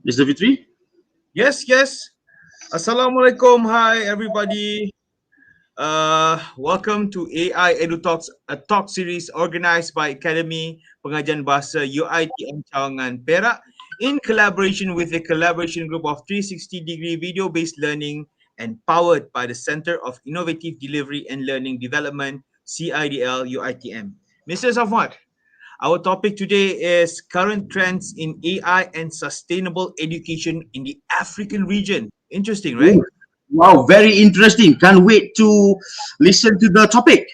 Mr. Fitri? Yes, yes. Assalamualaikum. Hi, everybody. Welcome to AI-EDUTALKS, a talk series organized by Akademi Pengajian Bahasa UiTM Cawangan Perak in collaboration with the collaboration group of 360-degree video-based learning and powered by the Center of Innovative Delivery and Learning Development, CIDL UiTM. Mr. Safwat, our topic today is current trends in AI and sustainable education in the African region. Interesting, right? Oh, wow, very interesting. Can't wait to listen to the topic.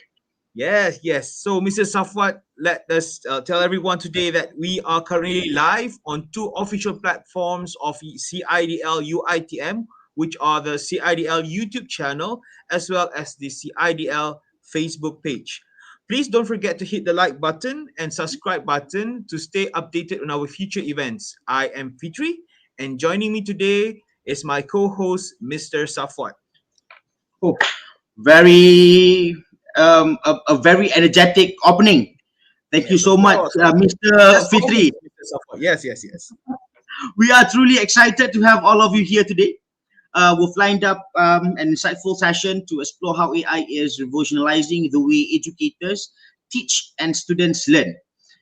Yes, yes. So, Mr. Safwat, let us tell everyone today that we are currently live on two official platforms of CIDL UiTM, which are the CIDL YouTube channel as well as the CIDL Facebook page. Please don't forget to hit the like button and subscribe button to stay updated on our future events. I am Fitri, and joining me today is my co-host, Mr. Safwat. Oh, very a very energetic opening. Thank you Yes, of so much, course. Mr. As always, Fitri. Mr. Safwat. Yes, yes, yes. We are truly excited to have all of you here today. We've lined up an insightful session to explore how AI is revolutionizing the way educators teach and students learn,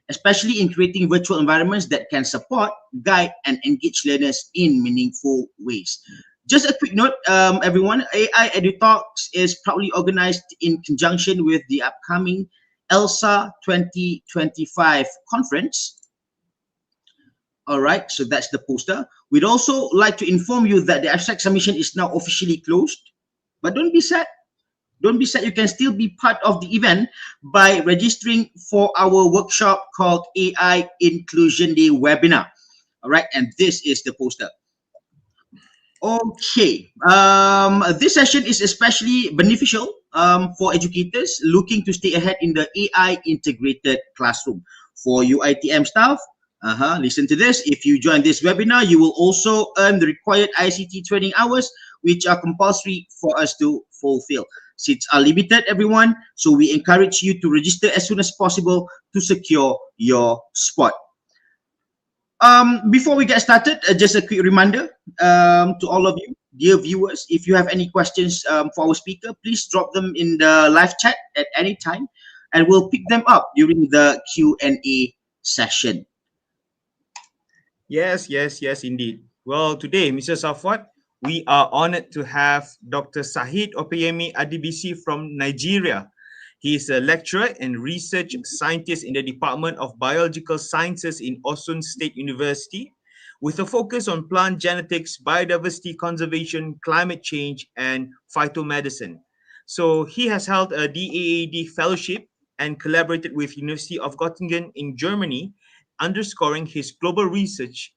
especially in creating virtual environments that can support, guide, and engage learners in meaningful ways. Just a quick note, everyone, AI EduTalks is proudly organized in conjunction with the upcoming ELSA 2025 conference. All right, so that's the poster. We'd also like to inform you that the abstract submission is now officially closed, but don't be sad. Don't be sad. You can still be part of the event by registering for our workshop called AI Inclusion Day webinar. All right, and this is the poster. Okay, this session is especially beneficial for educators looking to stay ahead in the AI integrated classroom. For UiTM staff, listen to this. If you join this webinar, you will also earn the required ICT training hours, which are compulsory for us to fulfill. Seats are limited, everyone, so we encourage you to register as soon as possible to secure your spot. Before we get started, just a quick reminder to all of you, dear viewers, if you have any questions for our speaker, please drop them in the live chat at any time, and we'll pick them up during the Q&A session. Yes, yes, yes, indeed. Well, today, Mr. Safwat, we are honored to have Dr. Sahid Opeyemi Adebisi from Nigeria. He is a lecturer and research scientist in the Department of Biological Sciences in Osun State University, with a focus on plant genetics, biodiversity conservation, climate change, and phytomedicine. So he has held a DAAD fellowship and collaborated with University of Göttingen in Germany, underscoring his global research.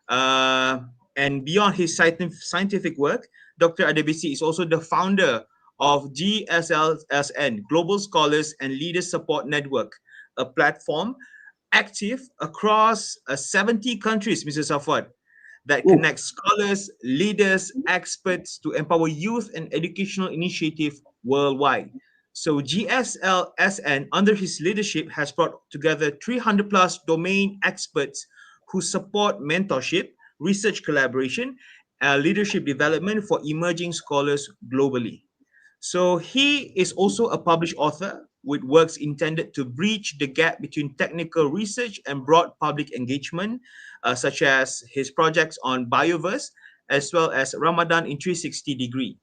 And beyond his scientific work, Dr. Adebisi is also the founder of GSLSN, Global Scholars and Leaders Support Network, a platform active across 70 countries, Mr. Safwat, that Oh, connects scholars, leaders, experts to empower youth and educational initiative worldwide. So GSLSN, under his leadership, has brought together 300 plus domain experts who support mentorship, research collaboration, leadership development for emerging scholars globally. So he is also a published author with works intended to bridge the gap between technical research and broad public engagement, such as his projects on bioverse as well as Ramadan in 360 degree.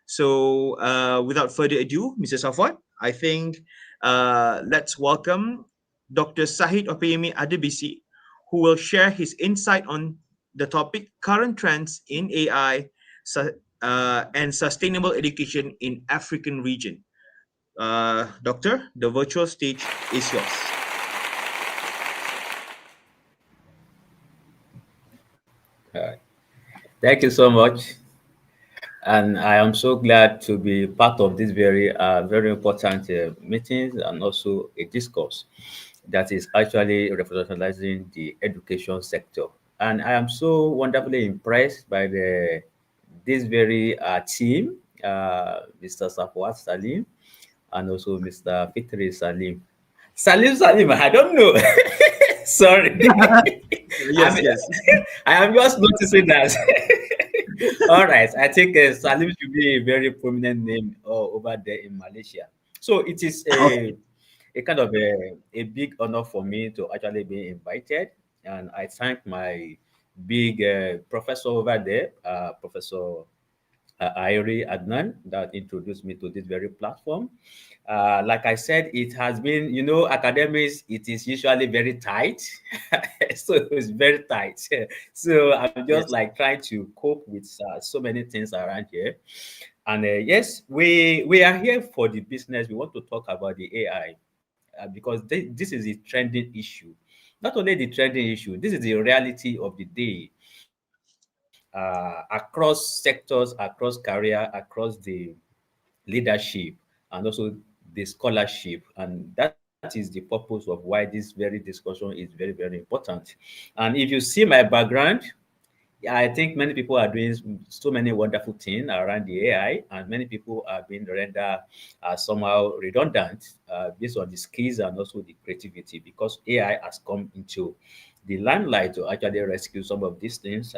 So without further ado, Mr. Safwat, I think let's welcome Dr. Sahid Opeyemi Adebisi, who will share his insight on the topic current trends in AI and sustainable education in African region. Doctor, the virtual stage is yours. Uh, Thank you so much, and I am so glad to be part of this very important meeting and also a discourse that is actually revolutionizing the education sector. And I am so wonderfully impressed by this very team, Mr. Safwat Salim and also Mr. Fitri Salim. Salim, I don't know. Sorry. Yes, I'm, yes. I am just noticing that. All right. I think Salim should be a very prominent name over there in Malaysia. So it is Okay. a kind of a big honor for me to actually be invited. And I thank my big professor over there, Professor Ayori Adnan, that introduced me to this very platform. Like I said, it has been, academics, it is usually very tight. So it's very tight. So I'm just Yes. like trying to cope with so many things around here. And yes, we are here for the business. We want to talk about the AI because this is a trending issue. Not only the trending issue, this is the reality of the day across sectors, across career, across the leadership, and also the scholarship. And that is the purpose of why this very discussion is very, very important. And if you see my background, yeah, I think many people are doing so many wonderful things around the AI, and many people are being rendered somehow redundant based on the skills and also the creativity because AI has come into the limelight to actually rescue some of these things.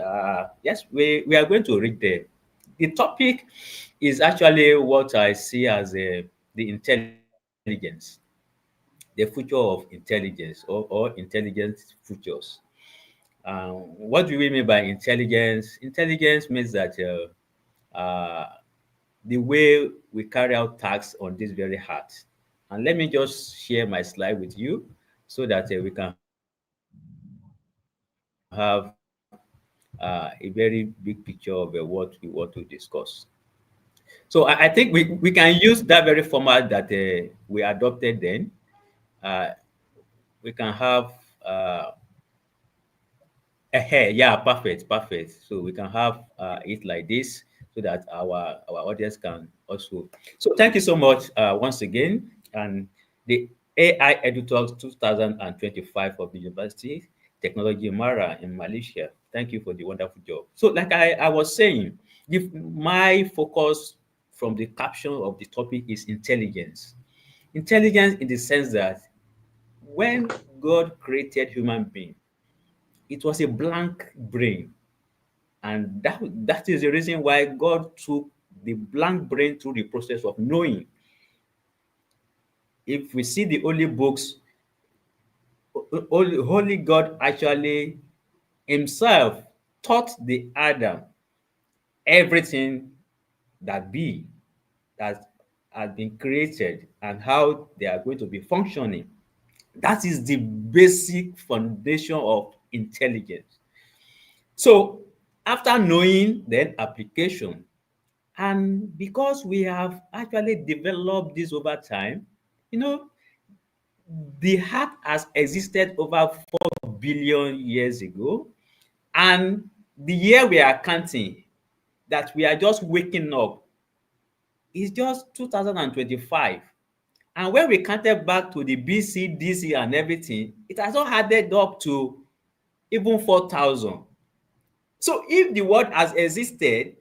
Yes, we are going to read there. The topic is actually what I see as the intelligence, the future of intelligence or intelligent futures. What do we mean by intelligence? Intelligence means that the way we carry out tasks on this very heart. And let me just share my slide with you so that we can have a very big picture of what we want to discuss. So I think we can use that very format that we adopted then. Uh, we can have yeah, perfect. So we can have it like this so that our audience can also. So thank you so much once again, and the AI EDUTALKS 2025 of the University Teknologi Mara in Malaysia. Thank you for the wonderful job. So like I was saying, my focus from the caption of the topic is intelligence. Intelligence in the sense that when God created human being, it was a blank brain, and that is the reason why God took the blank brain through the process of knowing. If we see the holy books, holy God actually himself taught the Adam everything that be that has been created and how they are going to be functioning. That is the basic foundation of intelligence. So after knowing, then application. And because we have actually developed this over time, you know, the heart has existed over 4 billion years ago. And the year we are counting, that we are just waking up, is just 2025. And when we counted back to the BC, DC, and everything, it has not added up to even 4,000. So if the world has existed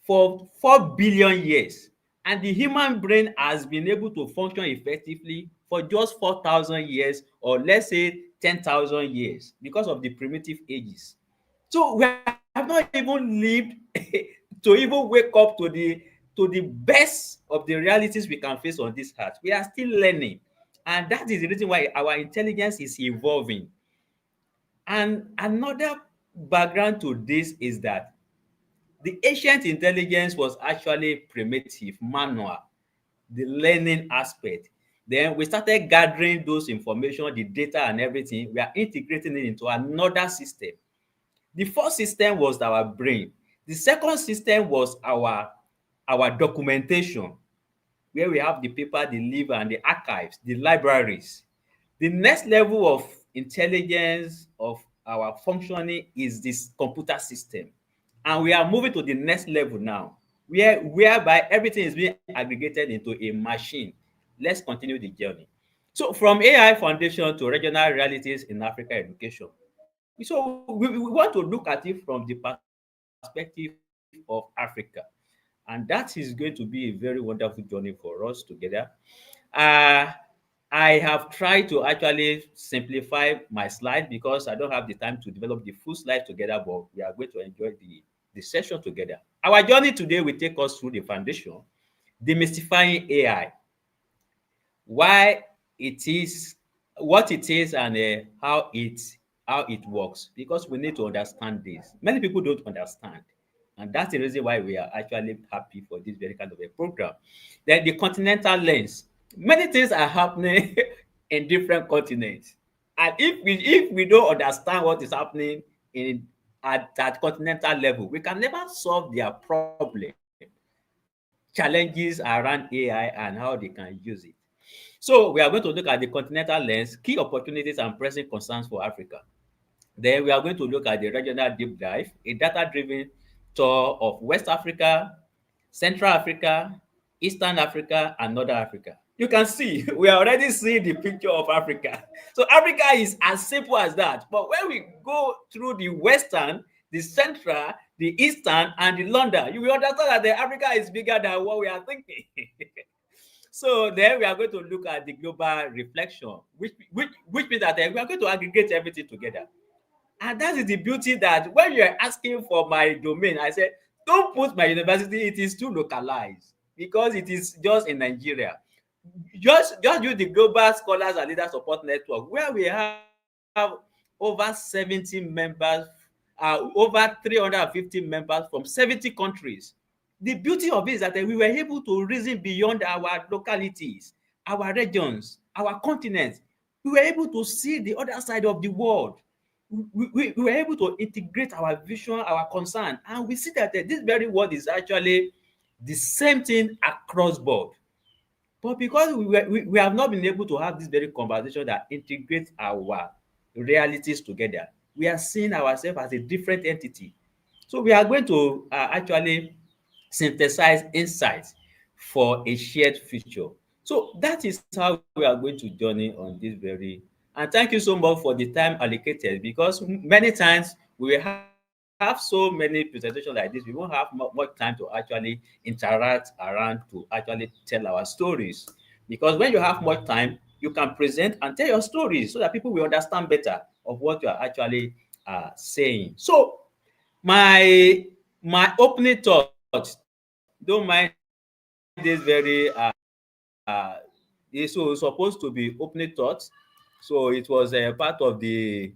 for 4 billion years and the human brain has been able to function effectively for just 4,000 years, or let's say 10,000 years, because of the primitive ages. So we have not even lived to even wake up to the best of the realities we can face on this earth. We are still learning, and that is the reason why our intelligence is evolving. And another background to this is that the ancient intelligence was actually primitive, manual, the learning aspect. Then we started gathering those information, the data and everything. We are integrating it into another system. The first system was our brain. The second system was our documentation, where we have the paper, the liver, and the archives, the libraries. The next level of intelligence of our functioning is this computer system. And we are moving to the next level now, whereby everything is being aggregated into a machine. Let's continue the journey. So from AI foundation to regional realities in Africa education. So we want to look at it from the perspective of Africa. And that is going to be a very wonderful journey for us together. Uh, I have tried to actually simplify my slide because I don't have the time to develop the full slide together, but we are going to enjoy the session together. Our journey today will take us through the foundation, demystifying AI, why it is, what it is, and how it works. Because we need to understand this. Many people don't understand, and that's the reason why we are actually happy for this very kind of a program. Then the continental lens. Many things are happening in different continents, and if we don't understand what is happening in at that continental level, we can never solve their problem, challenges around AI, and how they can use it. So we are going to look at the continental lens, key opportunities and pressing concerns for Africa. Then we are going to look at the regional deep dive, a data-driven tour of West Africa, Central Africa, Eastern Africa, and Northern Africa. You can see, we are already seeing the picture of Africa. So Africa is as simple as that. But when we go through the Western, the Central, the Eastern, and the London, you will understand that the Africa is bigger than what we are thinking. So then we are going to look at the global reflection, which means that we are going to aggregate everything together. And that is the beauty, that when you are asking for my domain, I said, don't put my university, it is too localized because it is just in Nigeria. Just use the Global Scholars and Leaders Support Network, where we have over 70 members, over 350 members from 70 countries. The beauty of it is that we were able to reason beyond our localities, our regions, our continents. We were able to see the other side of the world. We were able to integrate our vision, our concern, and we see that this very world is actually the same thing across board. But because we have not been able to have this very conversation that integrates our realities together, we are seeing ourselves as a different entity. So we are going to actually synthesize insights for a shared future. So that is how we are going to journey on this very. And thank you so much for the time allocated, because many times we will have so many presentations like this, we won't have much time to actually interact around to actually tell our stories. Because when you have much time, you can present and tell your stories so that people will understand better of what you are actually saying. So my opening thought, don't mind this very so it's supposed to be opening thoughts. So it was a part of the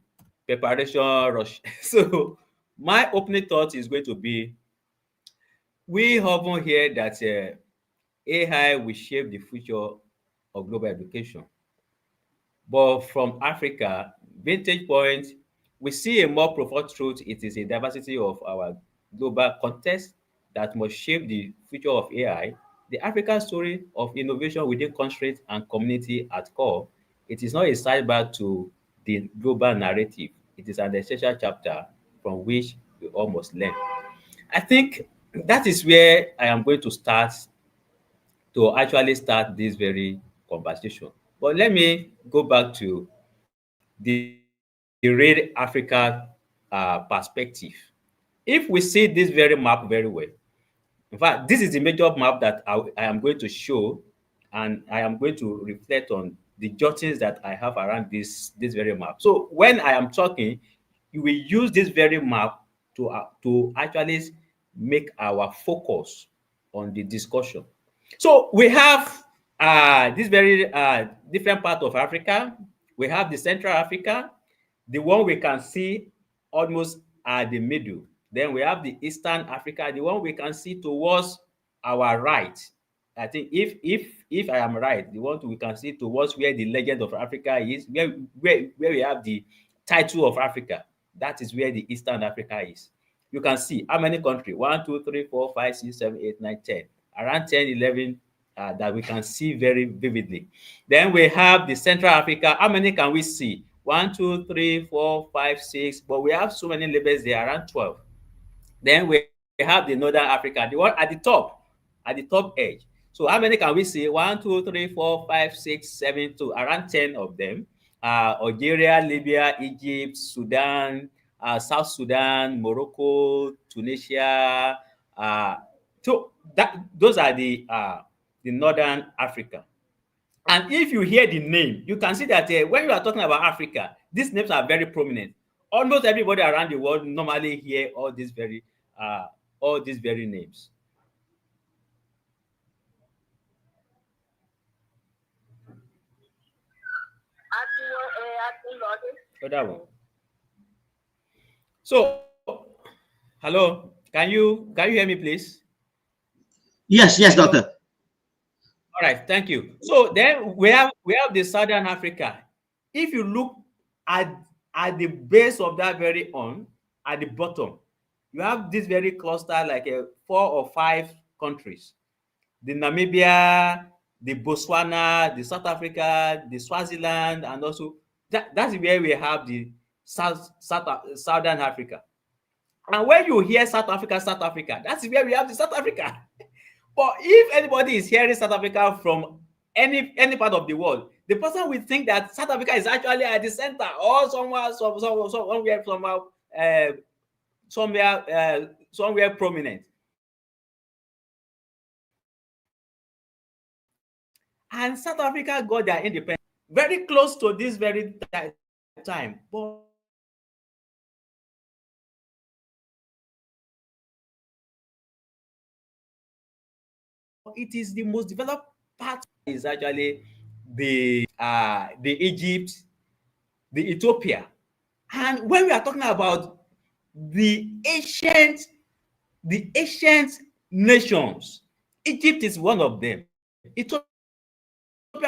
preparation rush. So my opening thought is going to be, we often hear that AI will shape the future of global education. But from Africa vantage point, we see a more profound truth. It is a diversity of our global context that must shape the future of AI. The African story of innovation within constraints and community at core. It is not a sidebar to the global narrative. It is an essential chapter from which we all must learn. I think that is where I am going to start, to actually start this very conversation. But let me go back to the real Africa perspective. If we see this very map very well, in fact, this is the major map that I am going to show, and I am going to reflect on the jottings that I have around this very map. So when I am talking, you will use this very map to actually make our focus on the discussion. So we have this very different part of Africa. We have the Central Africa, the one we can see almost at the middle. Then we have the Eastern Africa, the one we can see towards our right. I think if I am right, the one we can see towards where the legend of Africa is, where we have the title of Africa. That is where the Eastern Africa is. You can see how many countries: 1, 2, 3, 4, 5, 6, 7, 8, 9, 10. Around 10, 11 that we can see very vividly. Then we have the Central Africa. How many can we see? 1, 2, 3, 4, 5, 6. But we have so many labels there, around 12. Then we have the Northern Africa, the one at the top edge. So how many can we see? 1, 2, 3, 4, 5, 6, 7, 2. Around 10 of them. Algeria, Libya, Egypt, Sudan, South Sudan, Morocco, Tunisia. So those are the Northern Africa. And if you hear the name, you can see that when you are talking about Africa, these names are very prominent. Almost everybody around the world normally hear all these very names. Oh, that one. So, hello, can you hear me, please? Yes, yes, Hello. doctor. All right, thank you. So then we have the Southern Africa. If you look at the base of that very on, at the bottom, you have this very cluster like 4 or 5 countries: the Namibia, the Botswana, the South Africa, the Swaziland, and also that's where we have the Southern Africa. And when you hear South Africa, that's where we have the South Africa. But if anybody is hearing South Africa from any part of the world, the person will think that South Africa is actually at the center or somewhere prominent. And South Africa got their independence very close to this very time. But it is the most developed part is actually the Egypt, the Ethiopia. And when we are talking about the ancient nations, Egypt is one of them. Ethiopia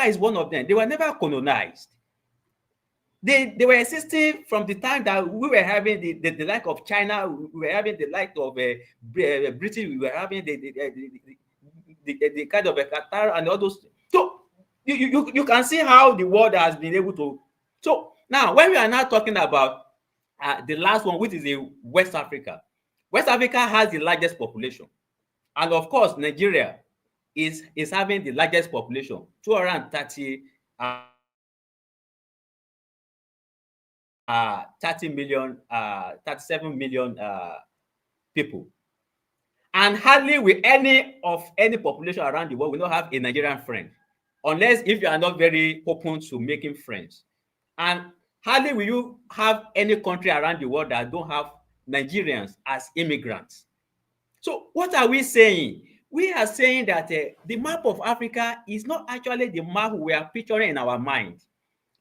is one of them. They were never colonized. They were existing from the time that we were having the like of China, we were having the like of Britain, we were having the kind of a Qatar and all those. So you can see how the world has been able to. So now when we are now talking about the last one, which is the West Africa. West Africa has the largest population, and of course Nigeria is having the largest population, 230 30 million, 37 million people. And hardly will any population around the world will not have a Nigerian friend, unless if you are not very open to making friends. And hardly will you have any country around the world that don't have Nigerians as immigrants. So what are we saying? We are saying that the map of Africa is not actually the map we are picturing in our mind.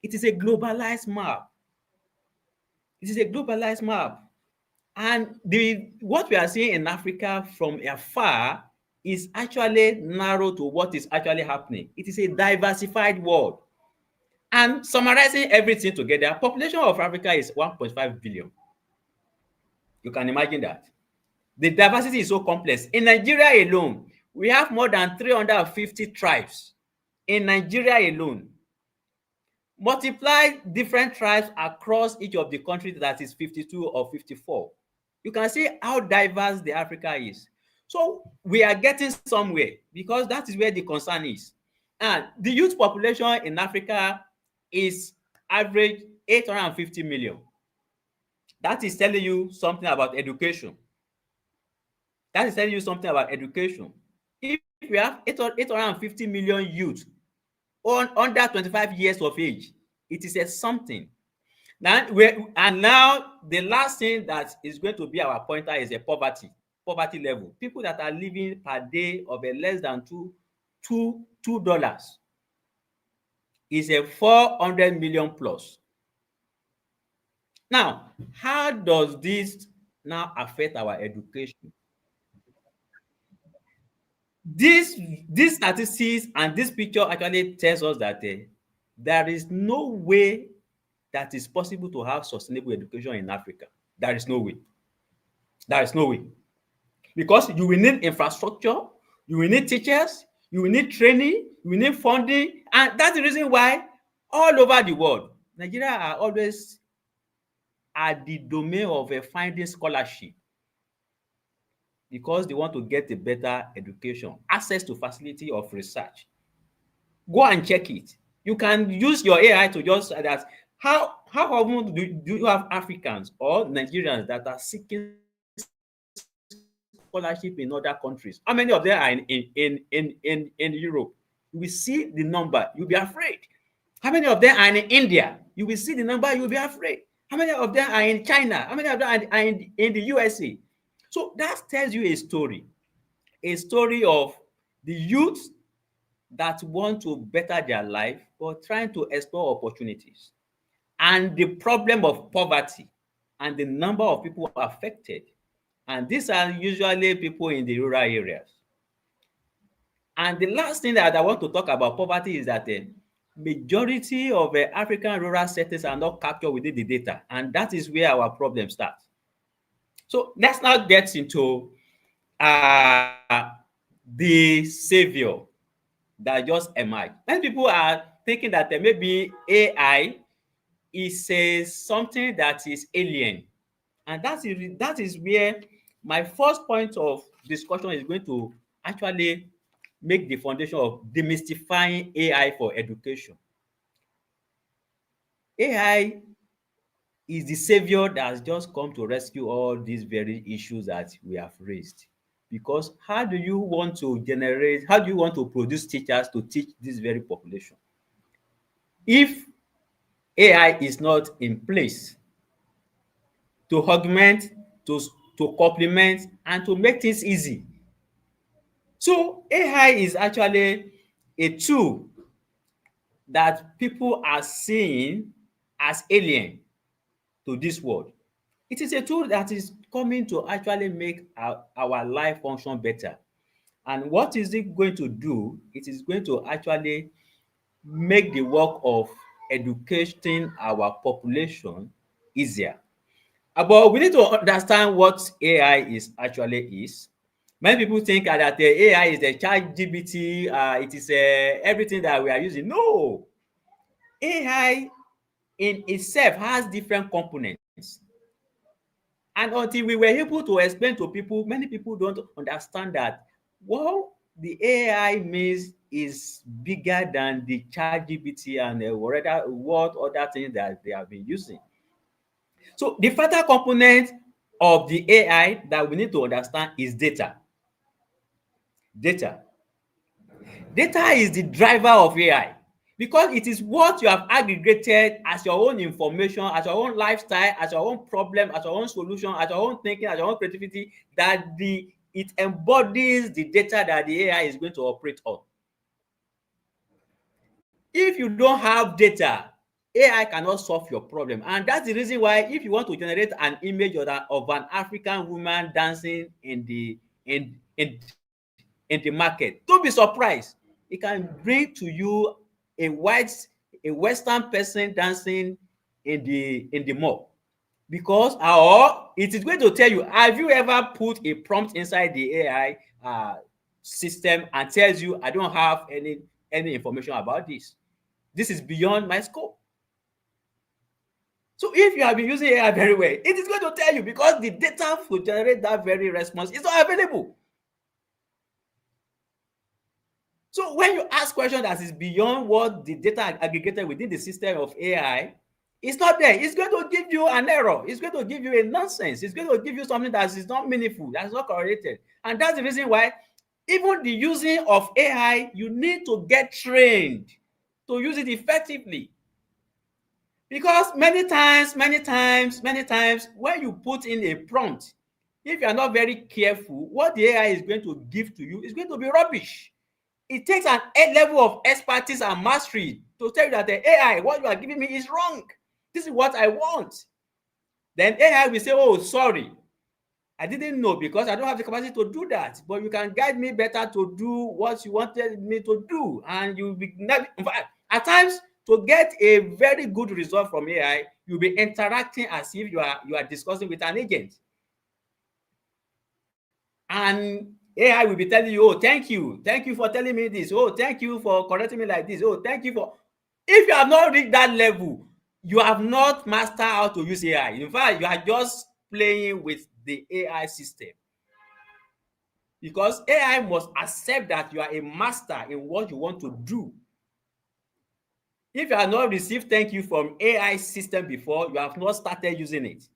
It is a globalized map. It is a globalized map. And what we are seeing in Africa from afar is actually narrow to what is actually happening. It is a diversified world. And summarizing everything together, population of Africa is 1.5 billion. You can imagine that. The diversity is so complex. In Nigeria alone, we have more than 350 tribes. In Nigeria alone, multiply different tribes across each of the countries, that is 52 or 54. You can see how diverse the Africa is. So we are getting somewhere, because that is where the concern is. And the youth population in Africa is average 850 million. That is telling you something about education. That is telling you something about education. If we have 850 million youth under 25 years of age, it is a something. Now the last thing that is going to be our pointer is a poverty level. People that are living per day of a less than $2 is a 400 million plus. Now, how does this now affect our education? This statistics and this picture actually tells us that there is no way that is possible to have sustainable education in Africa. There is no way. There is no way. Because you will need infrastructure, you will need teachers, you will need training, you will need funding. And that's the reason why all over the world, Nigeria are always at the domain of finding scholarship, because they want to get a better education, access to facility of research. Go and check it. You can use your AI to just that. How often do you have Africans or Nigerians that are seeking scholarship in other countries? How many of them are in Europe? You will see the number, you'll be afraid. How many of them are in India? You will see the number, you'll be afraid. How many of them are in China? How many of them are in the USA? So that tells you a story of the youth that want to better their life but trying to explore opportunities, and the problem of poverty and the number of people affected. And these are usually people in the rural areas. And the last thing that I want to talk about poverty is that the majority of African rural settings are not captured within the data, and that is where our problem starts. So let's now get into the savior that just emerged. Many people are thinking that maybe AI is something that is alien, and that is where my first point of discussion is going to actually make the foundation of demystifying AI for education. AI is the savior that has just come to rescue all these very issues that we have raised. Because how do you want to produce teachers to teach this very population if AI is not in place to augment, to, to complement, and to make things easy? So AI is actually a tool that people are seeing as alien to this world. It is a tool that is coming to actually make our life function better. And what is it going to do? It is going to actually make the work of educating our population easier. But we need to understand what AI is. Many people think that the AI is the ChatGPT, it is everything that we are using. No, AI in itself has different components. And until we were able to explain to people, many people don't understand that what the AI means is bigger than the ChatGPT and what other things that they have been using. So the further component of the AI that we need to understand is data. Data. Data is the driver of AI because it is what you have aggregated as your own information, as your own lifestyle, as your own problem, as your own solution, as your own thinking, as your own creativity, that it embodies the data that the AI is going to operate on. If you don't have data, AI cannot solve your problem. And that's the reason why if you want to generate an image of an African woman dancing in the market, don't be surprised. It can bring to you a Western person dancing in the mall. Because or it is going to tell you, have you ever put a prompt inside the AI system and tells you, I don't have any information about this. This is beyond my scope. So if you have been using AI very well, it is going to tell you because the data to generate that very response is not available. So when you ask questions that is beyond what the data aggregated within the system of AI, it's not there. It's going to give you an error. It's going to give you a nonsense. It's going to give you something that is not meaningful, that's not correlated. And that's the reason why even the using of AI, you need to get trained to use it effectively. Because many times, when you put in a prompt, if you are not very careful, what the AI is going to give to you is going to be rubbish. It takes an level of expertise and mastery to tell you that the AI, what you are giving me is wrong. This is what I want. Then AI will say, oh, sorry, I didn't know because I don't have the capacity to do that. But you can guide me better to do what you wanted me to do. And you'll be, in fact, at times, to get a very good result from AI, you'll be interacting as if you are discussing with an agent. And AI will be telling you, oh, thank you for telling me this. Oh, thank you for correcting me like this. Oh, thank you for. If you have not reached that level, you have not mastered how to use AI. In fact, you are just playing with the AI system. Because AI must accept that you are a master in what you want to do. If you have not received thank you from AI system before, you have not started using it.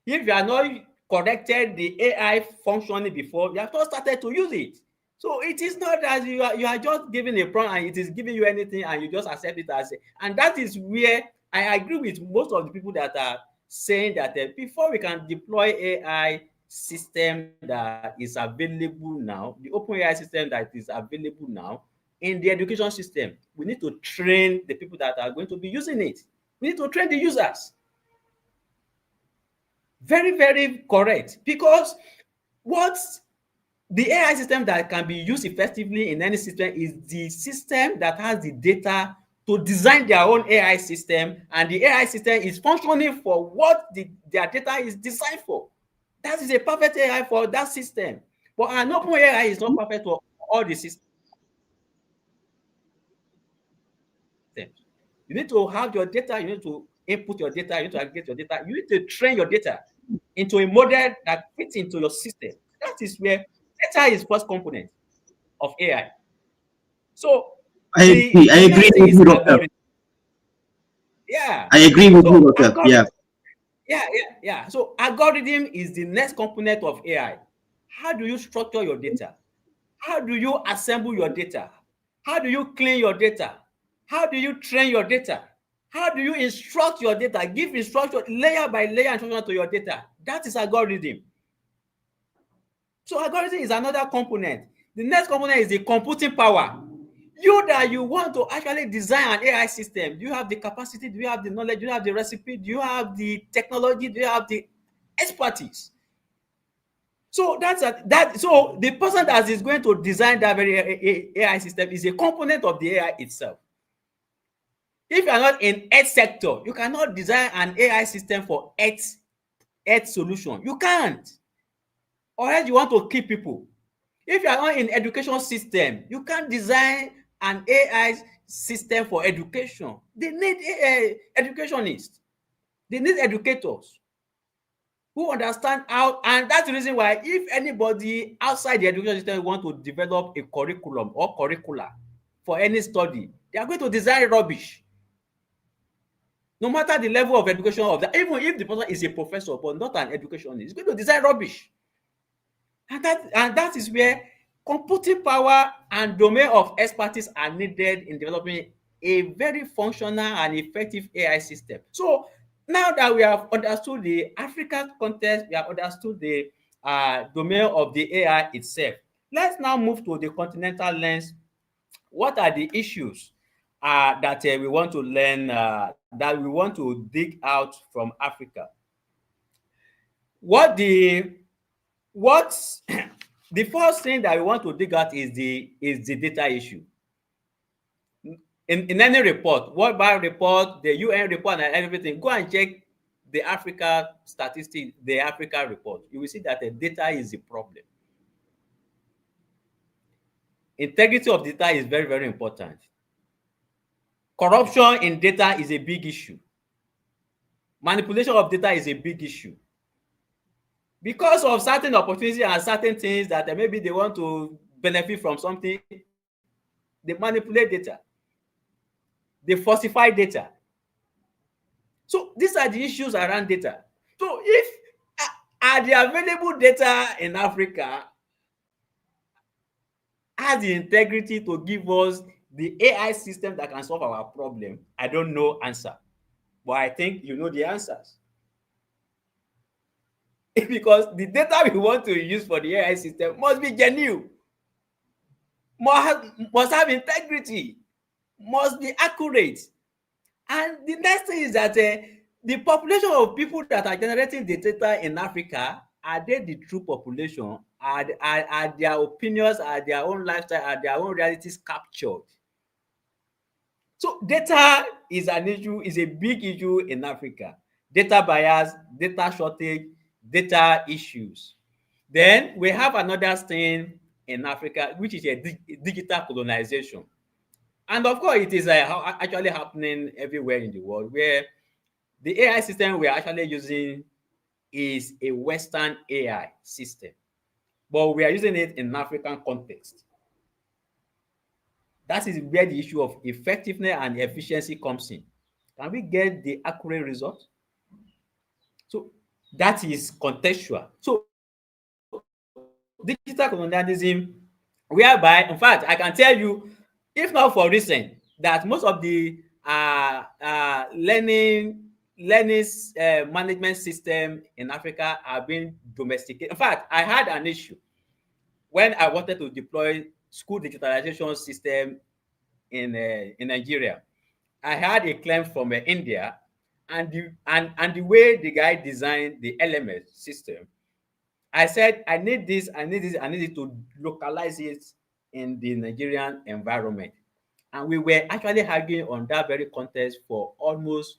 If you have not corrected the AI functioning before, you have not started to use it. So it is not that you are just giving a prompt and it is giving you anything and you just accept it as a, and that is where I agree with most of the people that are saying that before we can deploy AI system that is available now, the open AI system that is available now in the education system, we need to train the people that are going to be using it. We need to train the users. Very, very correct. Because what the AI system that can be used effectively in any system is the system that has the data to design their own AI system, and the AI system is functioning for what their data is designed for. That is a perfect AI for that system. But an open AI is not perfect for all the systems. You need to have your data, you need to input your data, you need to aggregate your data, you need to train your data into a model that fits into your system. That is where data is first component of AI. So I the agree next thing with is you, doctor. algorithm. Yeah. I agree with you, So doctor. Yeah. algorithm, yeah. So algorithm is the next component of AI. How do you structure your data? How do you assemble your data? How do you clean your data? How do you train your data? How do you instruct your data? Give instruction layer by layer instruction to your data. That is algorithm. So algorithm is another component. The next component is the computing power. You want to actually design an AI system. Do you have the capacity? Do you have the knowledge? Do you have the recipe? Do you have the technology? Do you have the expertise? So so the person that is going to design that very AI system is a component of the AI itself. If you are not in health sector, you cannot design an AI system for health solution. You can't. Or else you want to kill people. If you are not in education system, you can't design an AI system for education. They need educationists. They need educators who understand how, and that's the reason why if anybody outside the education system want to develop a curriculum or curricula for any study, they are going to design rubbish. No matter the level of education of that, even if the person is a professor but not an educationist, he's going to design rubbish. And that is where computing power and domain of expertise are needed in developing a very functional and effective AI system. So now that we have understood the African context, we have understood the domain of the AI itself. Let's now move to the continental lens. What are the issues that we want to learn, that we want to dig out from Africa? What the first thing that we want to dig out is the data issue. In any report, World Bank report, the UN report, and everything, go and check the Africa statistics, the Africa report. You will see that the data is the problem. Integrity of data is very, very important. Corruption in data is a big issue. Manipulation of data is a big issue. Because of certain opportunities and certain things that maybe they want to benefit from something, they manipulate data. They falsify data. So these are the issues around data. So if are the available data in Africa has the integrity to give us the AI system that can solve our problem, I don't know answer. But I think you know the answers. Because the data we want to use for the AI system must be genuine, must have integrity, must be accurate. And the next thing is that the population of people that are generating the data in Africa, are they the true population? Are their opinions, are their own lifestyle, are their own realities captured? So data is an issue, is a big issue in Africa. Data bias, data shortage, data issues. Then we have another thing in Africa, which is a digital colonization. And of course, it is actually happening everywhere in the world, where the AI system we are actually using is a Western AI system, but we are using it in African context. That is where the issue of effectiveness and efficiency comes in. Can we get the accurate result? So that is contextual. So digital colonialism whereby, in fact, I can tell you, if not for recent, that most of the learning management system in Africa are being domesticated. In fact, I had an issue when I wanted to deploy school digitalization system in Nigeria. I had a claim from India, and the way the guy designed the LMS system, I said, I need this, I need this, I need it to localize it in the Nigerian environment. And we were actually arguing on that very context for almost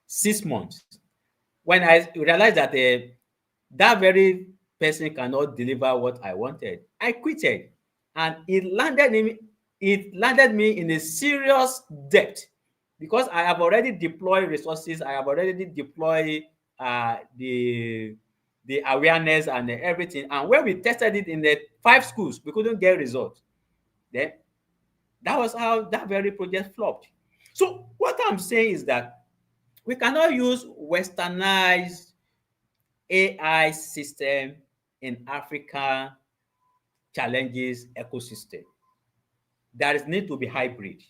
6 months. When I realized that that very person cannot deliver what I wanted, I quitted, and it landed me in a serious debt, because I have already deployed resources, I have already deployed the awareness and everything. And when we tested it in the 5 schools, we couldn't get results. Then that was how that very project flopped. So what I'm saying is that we cannot use westernized AI system in Africa challenges ecosystem. There is need to be hybrid.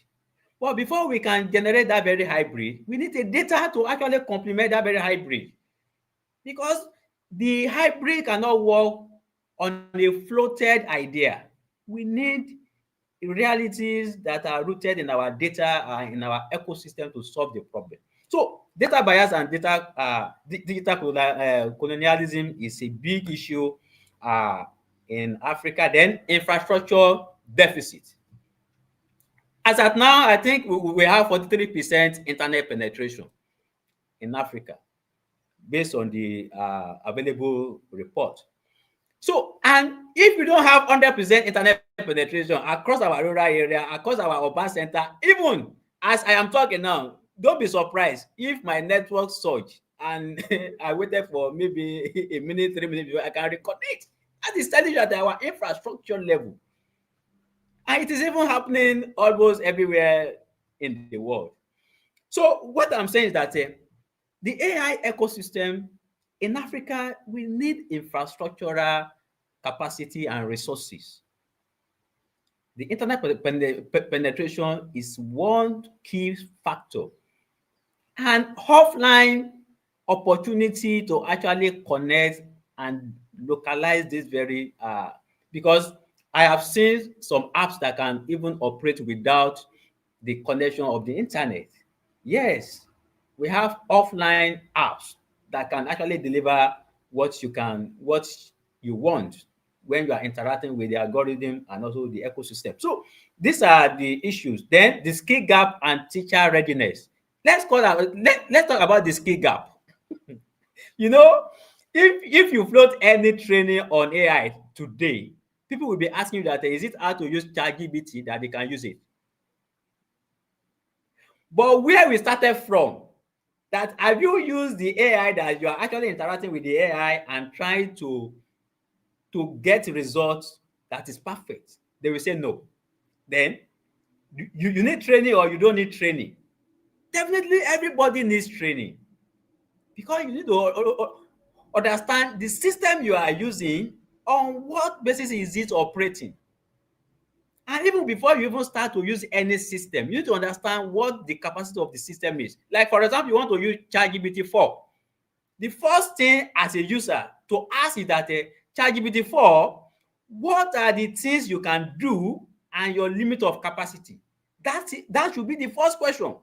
But before we can generate that very hybrid, we need a data to actually complement that very hybrid. Because the hybrid cannot work on a floated idea. We need realities that are rooted in our data and in our ecosystem to solve the problem. So data bias and digital colonialism is a big issue in Africa. Then infrastructure deficit. As at now, I think we have 43% internet penetration in Africa, based on the available report. So, and if we don't have 100% internet penetration across our rural area, across our urban center, even as I am talking now, don't be surprised if my network surge and I waited for maybe a minute, 3 minutes before I can reconnect. That is telling you that our infrastructure level, and it is even happening almost everywhere in the world. So what I'm saying is that the AI ecosystem in Africa, we need infrastructural capacity and resources. The internet penetration is one key factor, and offline opportunity to actually connect and localize this very because I have seen some apps that can even operate without the connection of the internet. Yes, we have offline apps that can actually deliver what you want when you are interacting with the algorithm and also the ecosystem. So these are the issues. Then the skill gap and teacher readiness. Let's talk about the skill gap. You know, if you float any training on AI today, people will be asking you that is it hard to use ChatGPT that they can use it? But where we started from, that have you used the AI that you are actually interacting with the AI and trying to get results that is perfect? They will say no. Then you need training or you don't need training? Definitely everybody needs training, because you need to understand the system you are using, on what basis is it operating. And even before you even start to use any system, you need to understand what the capacity of the system is. Like, for example, you want to use ChatGPT 4. The first thing as a user to ask is that ChatGPT 4, what are the things you can do and your limit of capacity? That should be the first question.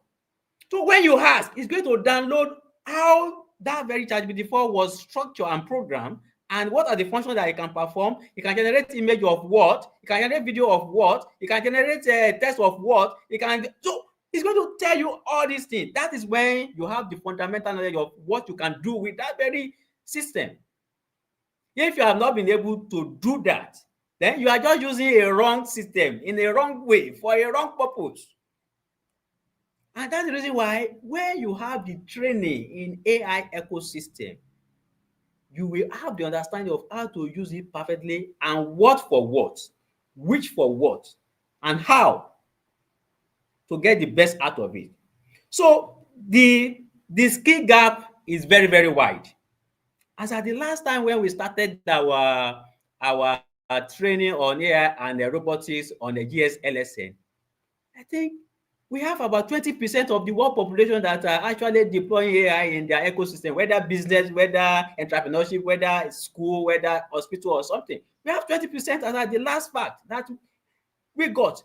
So when you ask, it's going to download how that very ChatGPT 4 was structured and programmed, and what are the functions that it can perform. It can generate image of what, it can generate video of what, it can generate text of what, so it's going to tell you all these things. That is when you have the fundamental knowledge of what you can do with that very system. If you have not been able to do that, then you are just using a wrong system in a wrong way for a wrong purpose. And that's the reason why when you have the training in AI ecosystem, you will have the understanding of how to use it perfectly, and what for what, which for what, and how to get the best out of it. So the skill gap is very, very wide. As at the last time when we started our training on AI and robotics on the GSLSN, I think we have about 20% of the world population that are actually deploying AI in their ecosystem, whether business, whether entrepreneurship, whether school, whether hospital or something. We have 20% as the last fact that we got.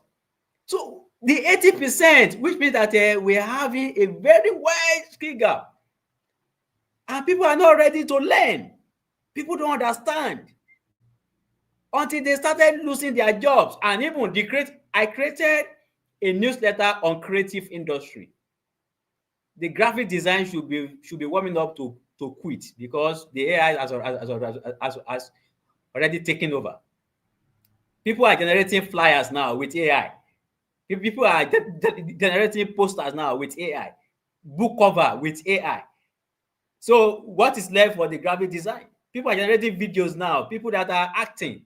So the 80%, which means that we are having a very wide skill gap. And people are not ready to learn. People don't understand. Until they started losing their jobs. And even I created a newsletter on creative industry. The graphic design should be warming up to quit because the AI has already taken over. People are generating flyers now with AI. People are generating posters now with AI, book cover with AI. So what is left for the graphic design? People are generating videos now. People that are acting,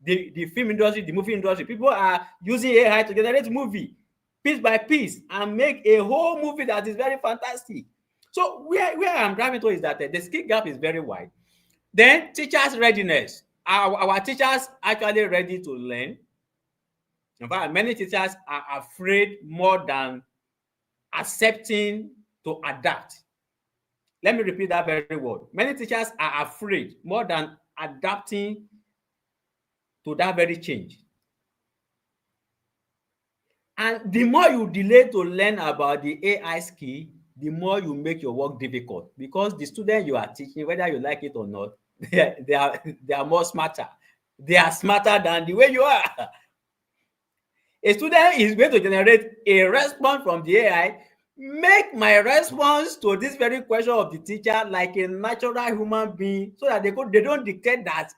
the film industry, the movie industry, people are using AI to generate movie piece by piece and make a whole movie that is very fantastic. So where I'm driving to is that the skill gap is very wide. Then teachers' readiness. Our teachers actually ready to learn? In fact, many teachers are afraid more than accepting to adapt. Let me repeat that very word. Many teachers are afraid more than adapting to that very change. And the more you delay to learn about the AI skill, the more you make your work difficult because the students you are teaching, whether you like it or not, they are more smarter. They are smarter than the way you are. A student is going to generate a response from the AI. Make my response to this very question of the teacher like a natural human being so that they don't dictate that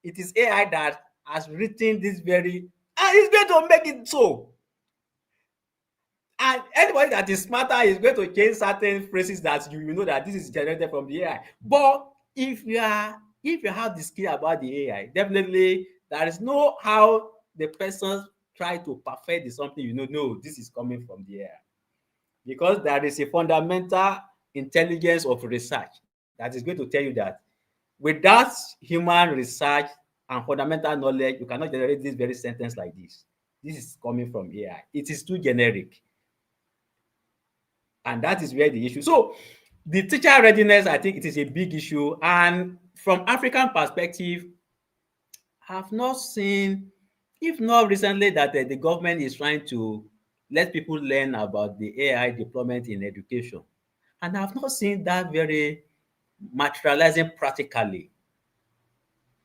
it is AI that has written this very, and it's going to make it so. And anybody that is smarter is going to change certain phrases that you know that this is generated from the AI. But if you have the skill about the AI, definitely there is no how the person try to perfect something, no, this is coming from the AI. Because there is a fundamental intelligence of research that is going to tell you that without human research and fundamental knowledge, you cannot generate this very sentence like this. This is coming from AI. It is too generic. And that is where the issue. So the teacher readiness, I think it is a big issue. And from African perspective, I've not seen, if not recently, that the government is trying to let people learn about the AI deployment in education. And I've not seen that very materializing practically.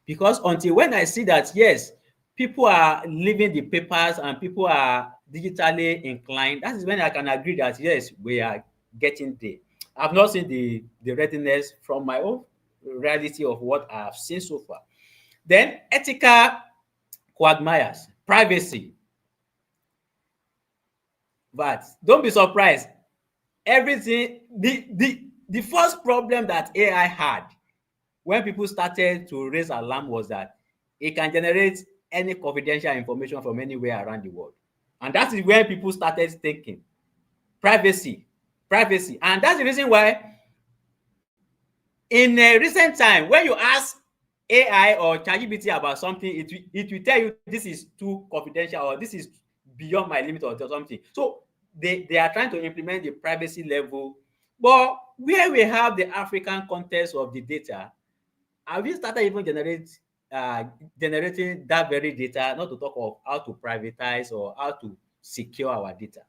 Because until when I see that, yes, people are leaving the papers and people are digitally inclined, that is when I can agree that, yes, we are getting there. I've not seen the readiness from my own reality of what I have seen so far. Then ethical quagmires, privacy. But don't be surprised. Everything, the first problem that AI had when people started to raise alarm was that it can generate any confidential information from anywhere around the world. And that is when people started thinking privacy. And that's the reason why in a recent time, when you ask AI or ChatGPT about something, it will tell you this is too confidential or this is beyond my limit or something. So they are trying to implement the privacy level. But where we have the African context of the data, have we started even generating that very data, not to talk of how to privatize or how to secure our data?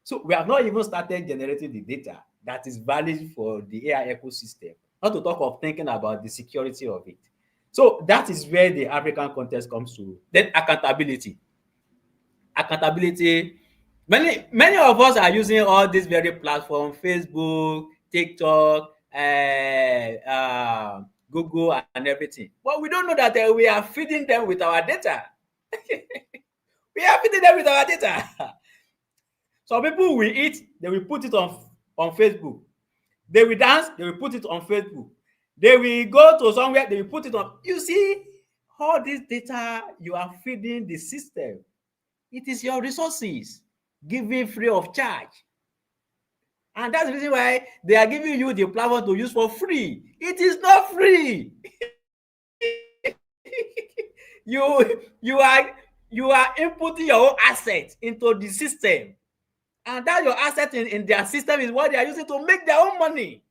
So we have not even started generating the data that is valid for the AI ecosystem, not to talk of thinking about the security of it. So that is where the African context comes to. Then accountability. Many of us are using all these very platforms, Facebook, TikTok, Google, and everything. But we don't know that we are feeding them with our data. We are feeding them with our data. Some people will eat, they will put it on Facebook. They will dance, they will put it on Facebook. They will go to somewhere, they will put it on. You see, all this data you are feeding the system. It is your resources given free of charge. And that's the reason why they are giving you the platform to use for free. It is not free. you are inputting your own asset into the system, and that your asset in their system is what they are using to make their own money.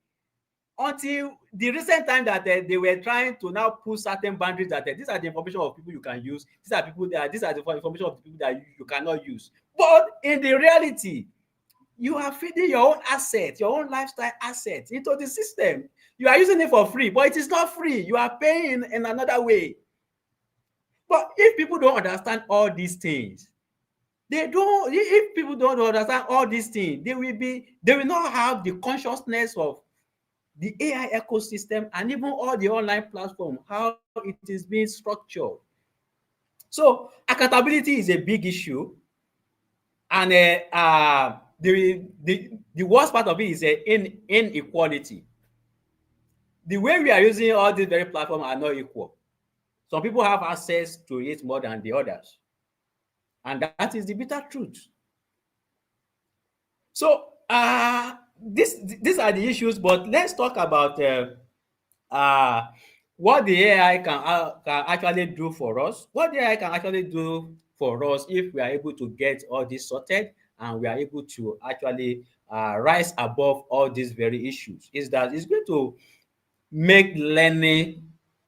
Until the recent time that they were trying to now put certain boundaries that these are the information of people you can use, these are the information of the people that you cannot use. But in the reality, you are feeding your own asset, your own lifestyle asset into the system. You are using it for free, but it is not free. You are paying in another way. But if people don't understand all these things, if people don't understand all these things, they will not have the consciousness of the AI ecosystem and even all the online platform, how it is being structured. So accountability is a big issue, and the worst part of it is inequality. The way we are using all these very platforms are not equal. Some people have access to it more than the others, and that is the bitter truth. So these are the issues, but let's talk about what the AI can actually do for us. What the AI can actually do for us if we are able to get all this sorted and we are able to actually rise above all these very issues is that it's going to make learning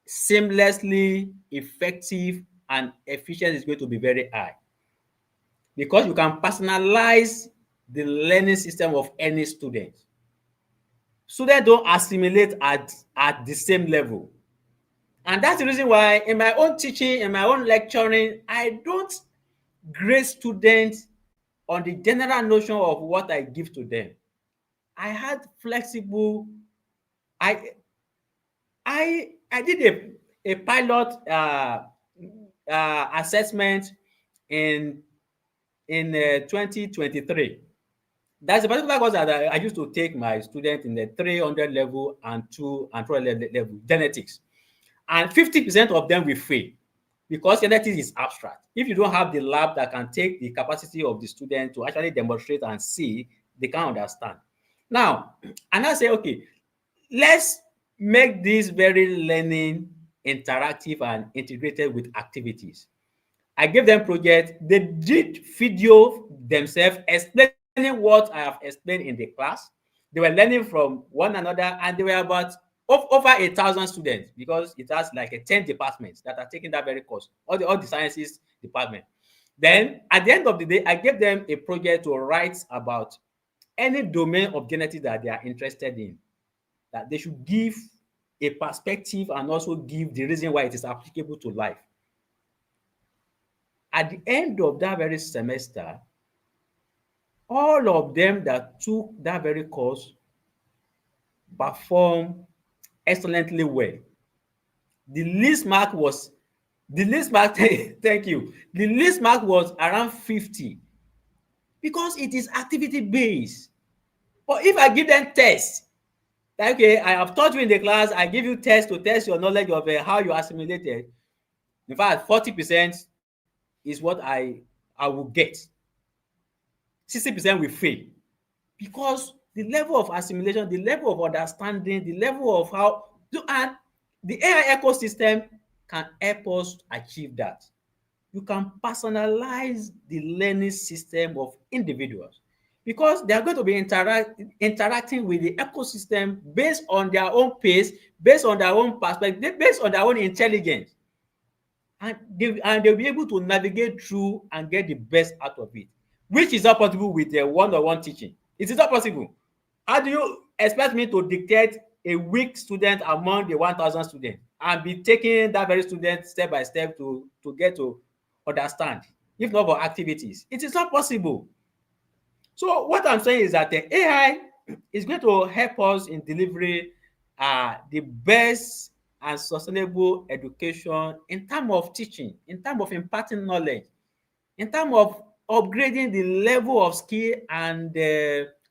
seamlessly effective and efficient. Is going to be very high because you can personalize the learning system of any student. Students don't assimilate at the same level. And that's the reason why in my own teaching, in my own lecturing, I don't grade students on the general notion of what I give to them. I had flexible, I did a pilot assessment in 2023. That's a particular course that I used to take my students in the 300 level and 200 level, genetics. And 50% of them will fail because genetics is abstract. If you don't have the lab that can take the capacity of the student to actually demonstrate and see, they can't understand. Now, and I say, okay, let's make this very learning interactive and integrated with activities. I gave them projects. They did video themselves explaining what I have explained in the class. They were learning from one another, and they were about over 1,000 students because it has like 10 departments that are taking that very course, all the sciences department. Then at the end of the day, I gave them a project to write about any domain of genetics that they are interested in, that they should give a perspective and also give the reason why it is applicable to life. At the end of that very semester, all of them that took that very course performed excellently well. The least mark thank you. The least mark was around 50 because it is activity based. But if I give them tests, like, okay, I have taught you in the class, I give you tests to test your knowledge of how you assimilated. In fact, 40% is what I will get. 60% will fail because the level of assimilation, the level of understanding, the level of how to, and the AI ecosystem can help us achieve that. You can personalize the learning system of individuals because they are going to be interacting with the ecosystem based on their own pace, based on their own perspective, based on their own intelligence. And they'll be able to navigate through and get the best out of it, which is not possible with a one-on-one teaching. It is not possible. How do you expect me to dictate a weak student among the 1,000 students and be taking that very student step by step to get to understand, if not for activities? It is not possible. So what I'm saying is that the AI is going to help us in delivering the best and sustainable education in terms of teaching, in terms of imparting knowledge, in terms of upgrading the level of skill and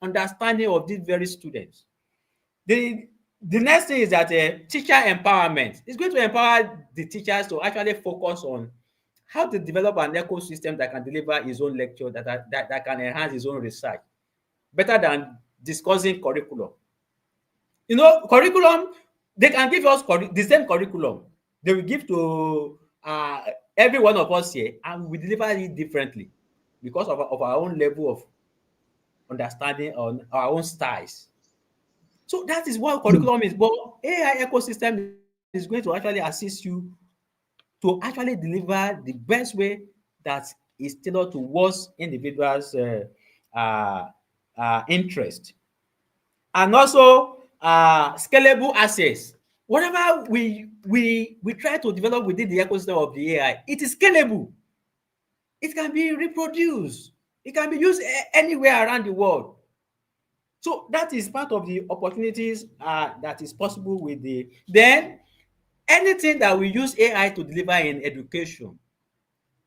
understanding of these very students. The next thing is that teacher empowerment is going to empower the teachers to actually focus on how to develop an ecosystem that can deliver his own lecture, that can enhance his own research, better than discussing curriculum. You know, curriculum, they can give us the same curriculum. They will give to every one of us here, and we deliver it differently because of our own level of understanding on our own styles. So that is what curriculum is. But AI ecosystem is going to actually assist you to actually deliver the best way that is tailored towards individuals' interest. And also scalable access. Whatever we try to develop within the ecosystem of the AI, it is scalable. It can be reproduced. It can be used anywhere around the world. So that is part of the opportunities that is possible with the. Then anything that we use AI to deliver in education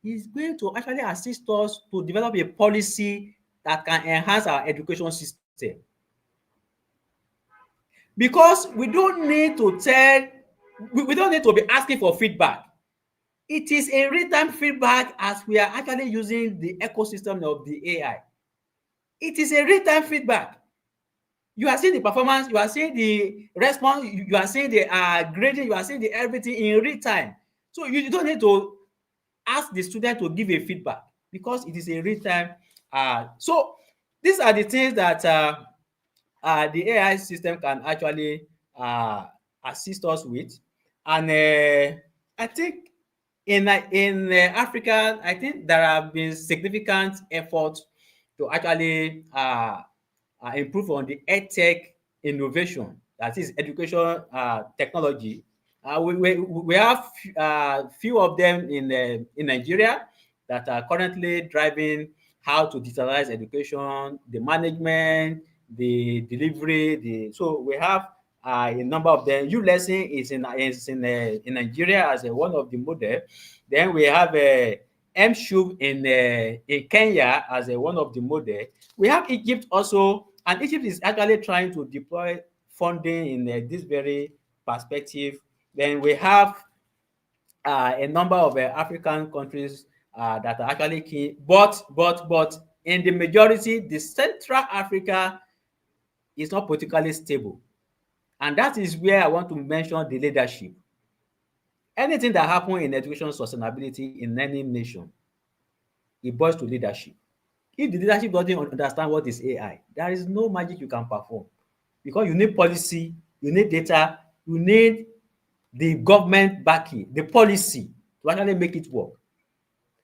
is going to actually assist us to develop a policy that can enhance our education system. Because we don't need to we don't need to be asking for feedback. It is a real-time feedback as we are actually using the ecosystem of the AI. It is a real-time feedback. You are seeing the performance, you are seeing the response, you are seeing the grading, you are seeing the everything in real time. So you don't need to ask the student to give a feedback because it is a real time. So these are the things that the AI system can actually assist us with. And I think in Africa, I think there have been significant efforts to actually improve on the edtech innovation, that is education technology. We have few of them in Nigeria that are currently driving how to digitalize education, the management, the delivery. So we have a number of them. ULesson is in Nigeria as one of the model. Then we have MSHUB in Kenya as one of the model. We have Egypt also, and Egypt is actually trying to deploy funding in this very perspective. Then we have a number of African countries that are actually key, but in the majority, the Central Africa is not politically stable, and that is where I want to mention the leadership. Anything that happens in education sustainability in any nation, it boils to leadership. If the leadership doesn't understand what is AI, there is no magic you can perform, because you need policy, you need data, you need the government backing, the policy to actually make it work.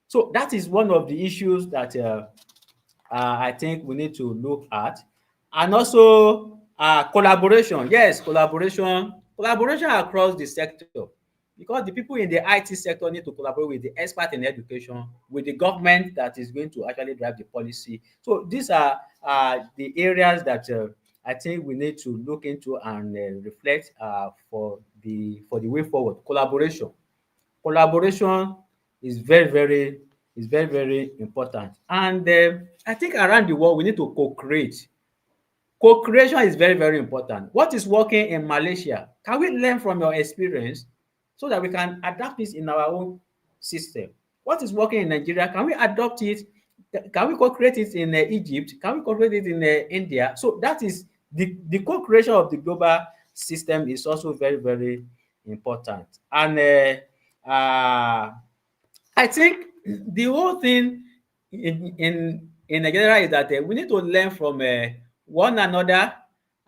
So that is one of the issues that I think we need to look at. And also collaboration. Yes, collaboration across the sector, because the people in the IT sector need to collaborate with the expert in education, with the government that is going to actually drive the policy. So these are the areas that I think we need to look into and reflect for the way forward. Collaboration is very important. And I think around the world we need to co-create. Co-creation is very important. What is working in Malaysia, can we learn from your experience so that we can adapt this in our own system? What is working in Nigeria, can we adopt it? Can we co-create it in Egypt? Can we co-create it in India? So that is the co-creation of the global system is also very important. And I think the whole thing in Nigeria is that we need to learn from one another,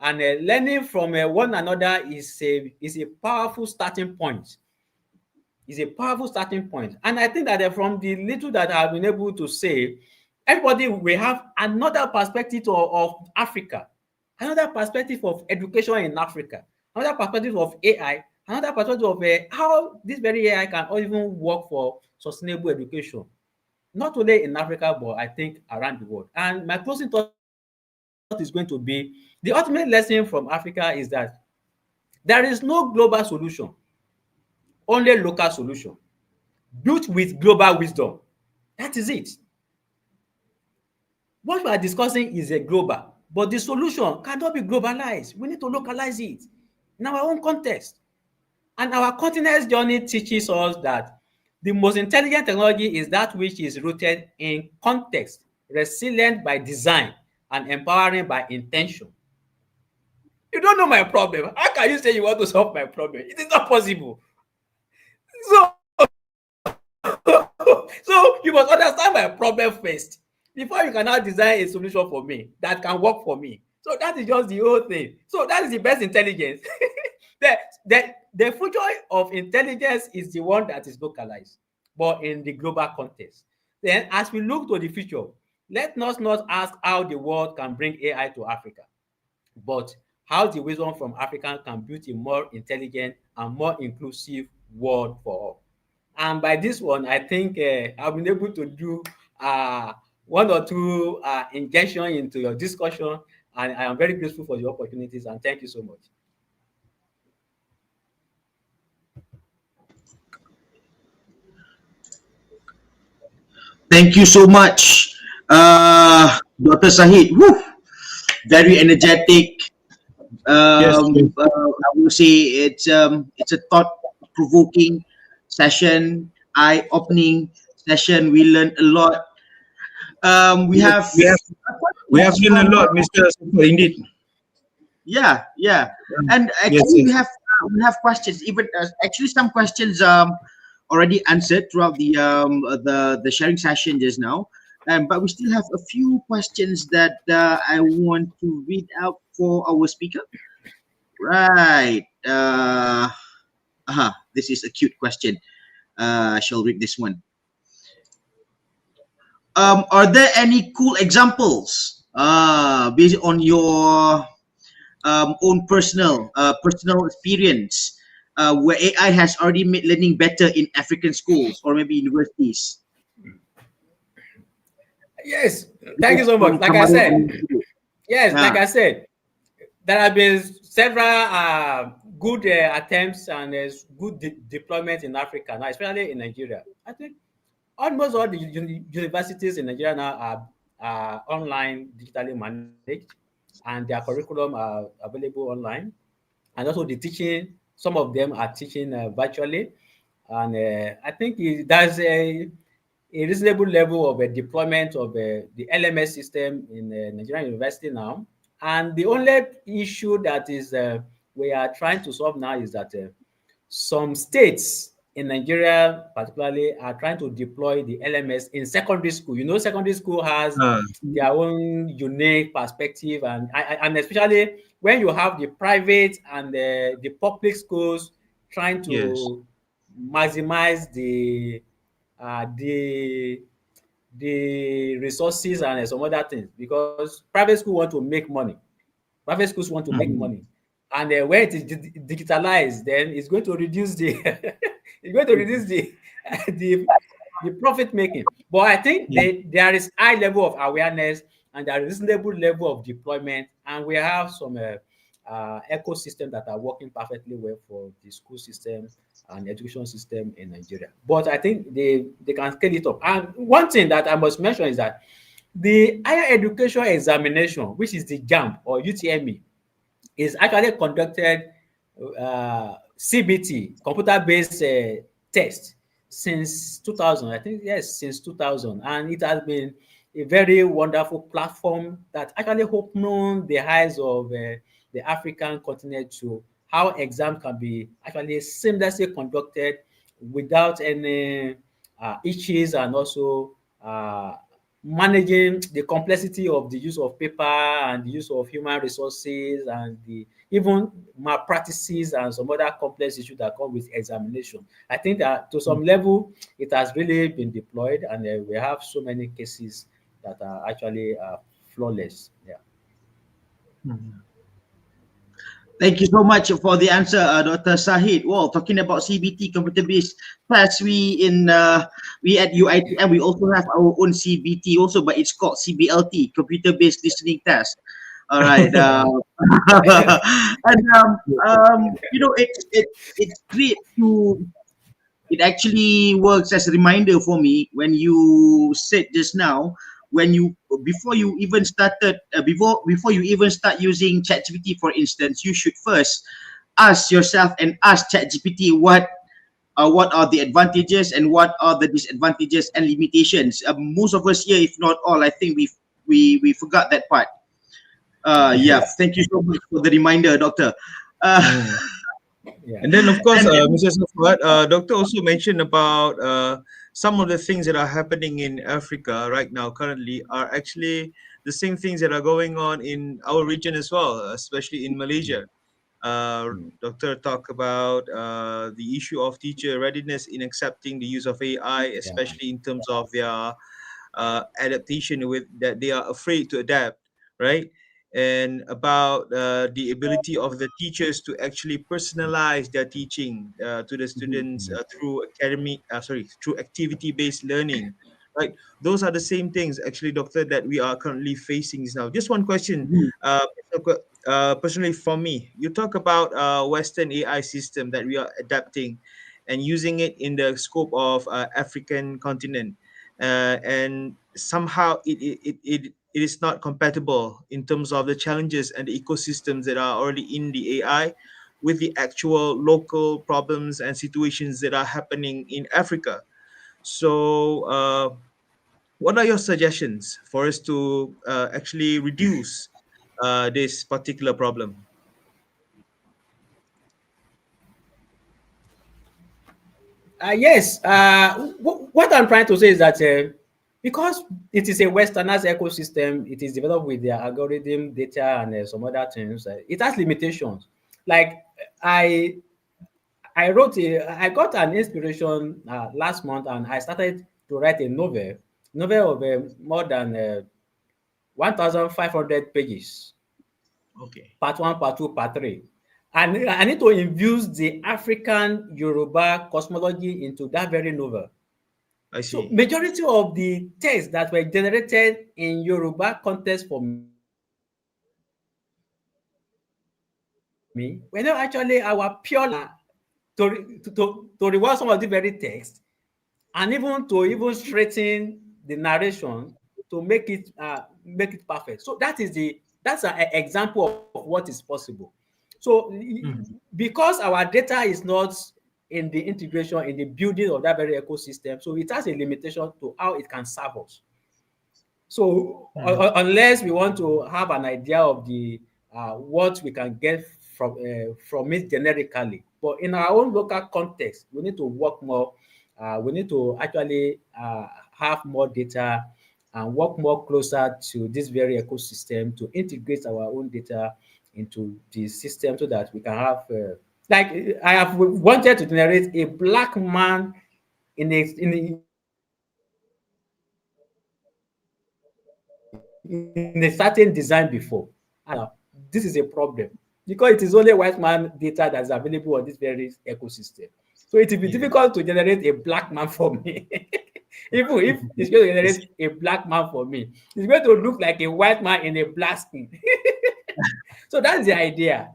and learning from one another is a powerful starting point. Is a powerful starting point. And I think that from the little that I've been able to say, everybody will have another perspective of Africa, another perspective of education in Africa, another perspective of AI, another perspective of how this very AI can even work for sustainable education, not only in Africa, but I think around the world. And my closing thought is going to be, the ultimate lesson from Africa is that there is no global solution, only local solution, built with global wisdom. That is it. What we are discussing is a global, but the solution cannot be globalized. We need to localize it in our own context. And our continuous journey teaches us that the most intelligent technology is that which is rooted in context, resilient by design, and empowering by intention. You don't know my problem. How can you say you want to solve my problem? It is not possible. So So you must understand my problem first before you can now design a solution for me that can work for me. So that is just the whole thing. So that is the best intelligence. the, the future of intelligence is the one that is localized, but in the global context. Then as we look to the future, let us not ask how the world can bring AI to Africa, but how the wisdom from Africa can build a more intelligent and more inclusive world for all. And by this one, I think I've been able to do one or two injection into your discussion, and I am very grateful for the opportunities, and thank you so much. Thank you so much, Dr. Sahid. Woo! Very energetic. Yes, yes. I will say it's a thought-provoking session, eye-opening session. We learned a lot. We have We have learned a lot, Mr. Super, indeed. yeah, and Yes, actually yes. we have questions. Even actually some questions already answered throughout the sharing session just now. But we still have a few questions that I want to read out for our speaker. Right. This is a cute question. I shall read this one. Are there any cool examples based on your own personal experience where AI has already made learning better in African schools or maybe universities? Yes, thank you so much. Like I said, yes, like I said, there have been several good attempts and good deployment in Africa now, especially in Nigeria. I think almost all the universities in Nigeria now are online, digitally managed, and their curriculum are available online. And also the teaching, some of them are teaching virtually. And I think there's a reasonable level of deployment of the LMS system in Nigerian University now. And the only issue that is we are trying to solve now is that some states in Nigeria, particularly, are trying to deploy the LMS in secondary school. You know, secondary school has their own unique perspective, and especially when you have the private and the public schools trying to Yes. maximize uh, the the resources and some other things, because private school want to make money. Private schools want to make money, and when it is digitalized, then it's going to reduce the it's going to reduce the the profit making. But I think Yeah. there is high level of awareness and there is reasonable level of deployment, and we have some ecosystem that are working perfectly well for the school system and education system in Nigeria. But I think they can scale it up. And one thing that I must mention is that the higher education examination, which is the JAMB or UTME, is actually conducted CBT, computer-based test, since 2000. I think, yes, since 2000. And it has been a very wonderful platform that actually opened the eyes of the African continent to how exams can be actually seamlessly conducted without any issues, and also managing the complexity of the use of paper and the use of human resources and the even malpractices and some other complex issues that come with examination. I think that to some level it has really been deployed, and we have so many cases that are actually flawless. Yeah. Thank you so much for the answer, Dr. Sahid. Well, talking about CBT, computer-based tests, we at UiTM we also have our own CBT also, but it's called CBLT, computer-based listening test. All right, and you know it's great to. It actually works as a reminder for me when you said just now, when you before you even started before you even start using ChatGPT, for instance, you should first ask yourself and ask ChatGPT what are the advantages and what are the disadvantages and limitations. Most of us here, if not all, I think we forgot that part. Yeah, thank you so much for the reminder, Doctor. Yeah. And then, of course, Mr. Safwat, Doctor also mentioned about some of the things that are happening in Africa right now currently are actually the same things that are going on in our region as well, especially in Malaysia. Doctor talk about the issue of teacher readiness in accepting the use of AI, Yeah. especially in terms of their adaptation, with that they are afraid to adapt, right? And about the ability of the teachers to actually personalize their teaching to the students through through activity-based learning, right? Those are the same things, actually, doctor, that we are currently facing now. Just one question, Mhm. personally for me, you talk about Western AI system that we are adapting and using it in the scope of African continent, and somehow it is not compatible in terms of the challenges and the ecosystems that are already in the AI with the actual local problems and situations that are happening in Africa. So, what are your suggestions for us to actually reduce this particular problem? Yes. What I'm trying to say is that because it is a westernized ecosystem, it is developed with their algorithm, data, and some other things. It has limitations. Like I, I got an inspiration last month, and I started to write a novel of more than 1,500 pages. Okay, Part one, part two, part three. And I need to infuse the African Yoruba cosmology into that very novel. I So see. majority of the texts that were generated in Yoruba context for me were not actually our pure language. To, to reward some of the very text, and even to even straighten the narration to make it perfect. So that's an example of what is possible. So Mhm. because our data is not in the integration, in the building of that very ecosystem, so it has a limitation to how it can serve us. So Mhm. unless we want to have an idea of the what we can get from it generically, but in our own local context, we need to work more. We need to actually have more data and work more closer to this very ecosystem to integrate our own data into the system so that we can have like I have wanted to generate a black man in a certain design before. And this is a problem because it is only white man data that's available on this very ecosystem. So it will be difficult to generate a black man for me. Yeah. Even if it's going to generate a black man for me, it's going to look like a white man in a black skin. So that's the idea.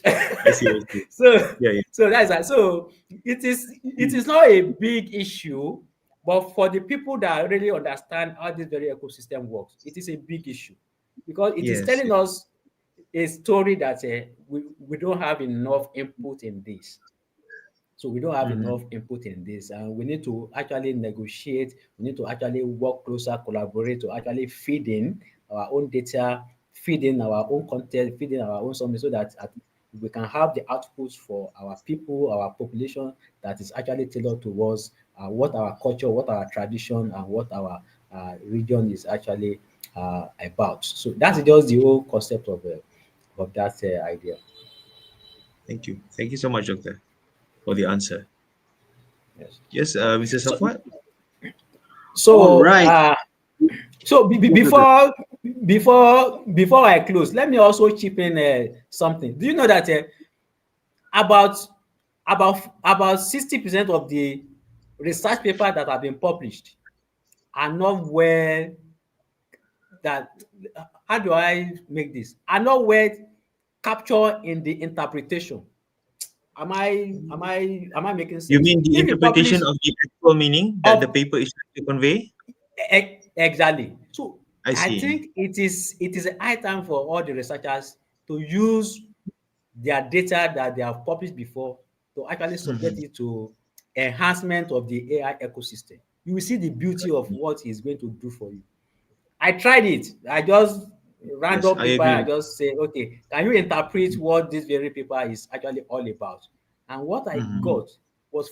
I see. I see. Yeah. Yeah. It is not a big issue, but for the people that really understand how this very ecosystem works, it is a big issue because it is Yes. telling us a story that we don't have enough input in this. So we don't have Mhm. enough input in this, and we need to actually negotiate. We need to actually work closer, collaborate to actually feed in our own data, feed in our own content, feed in our own something, so that we can have the outputs for our people, our population that is actually tailored towards what our culture, what our tradition, and what our region is actually about. So that's just the whole concept of that idea. Thank you. Thank you so much, doctor, for the answer. Yes. Yes, Mr. So Safwat. All so right. uh, So Yes, doctor. before I close, let me also chip in something. Do you know that about about 60% of the research papers that have been published are not well that how do I make this? Are not well captured in the interpretation. Am I making You sense? mean the If you publish interpretation of the actual meaning that the of paper is trying to convey? exactly. So I I see. think it is a high time for all the researchers to use their data that they have published before to actually subject Mhm. it to enhancement of the AI ecosystem. You will see the beauty of what it's going to do for you. I tried it. I just Yes, random I paper. agree I with just say, okay, can you interpret what this very paper is actually all about? And what I you. Mhm. got was